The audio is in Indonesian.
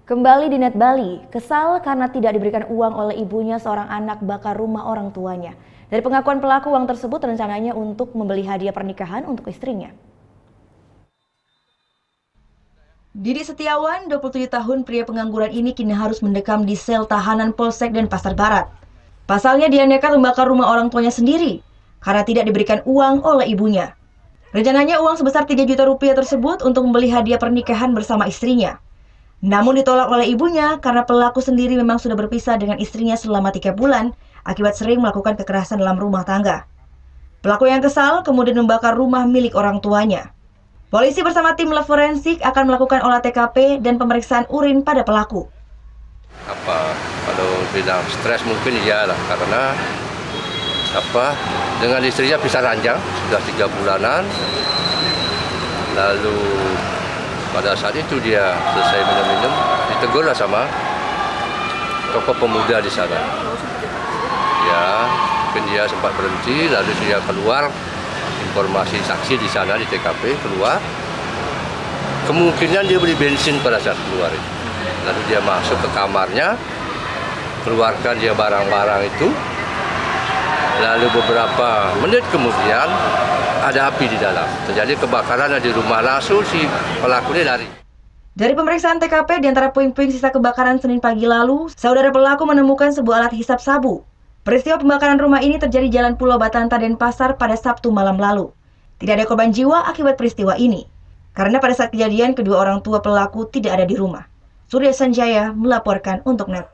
Kembali di Net Bali, kesal karena tidak diberikan uang oleh ibunya seorang anak bakar rumah orang tuanya. Dari pengakuan pelaku, uang tersebut rencananya untuk membeli hadiah pernikahan untuk istrinya. Didi Setiawan, 27 tahun, pria pengangguran ini kini harus mendekam di sel tahanan Polsek Denpasar Barat. Pasalnya dia nekat membakar rumah orang tuanya sendiri karena tidak diberikan uang oleh ibunya. Rencananya uang sebesar 3 juta rupiah tersebut untuk membeli hadiah pernikahan bersama istrinya. Namun ditolak oleh ibunya karena pelaku sendiri memang sudah berpisah dengan istrinya selama 3 bulan akibat sering melakukan kekerasan dalam rumah tangga. Pelaku yang kesal kemudian membakar rumah milik orang tuanya. Polisi bersama tim lab forensik akan melakukan olah TKP dan pemeriksaan urin pada pelaku. Kalau bilang stres mungkin iyalah, karena dengan istrinya pisah ranjang sudah 3 bulanan. Lalu pada saat itu dia selesai minum-minum, ditegurlah sama tokoh pemuda di sana. Ya, mungkin dia sempat berhenti, lalu dia keluar, informasi saksi di sana di TKP keluar. Kemungkinan dia beli bensin pada saat keluar itu. Lalu dia masuk ke kamarnya, keluarkan dia barang-barang itu. Lalu beberapa menit kemudian ada api di dalam. Terjadi kebakaran di rumah, langsung si pelaku ini lari. Dari pemeriksaan TKP, di antara puing-puing sisa kebakaran Senin pagi lalu, saudara pelaku menemukan sebuah alat hisap sabu. Peristiwa pembakaran rumah ini terjadi di Jalan Pulau Batanta, Denpasar pada Sabtu malam lalu. Tidak ada korban jiwa akibat peristiwa ini, karena pada saat kejadian kedua orang tua pelaku tidak ada di rumah. Surya Sanjaya melaporkan untuk Net.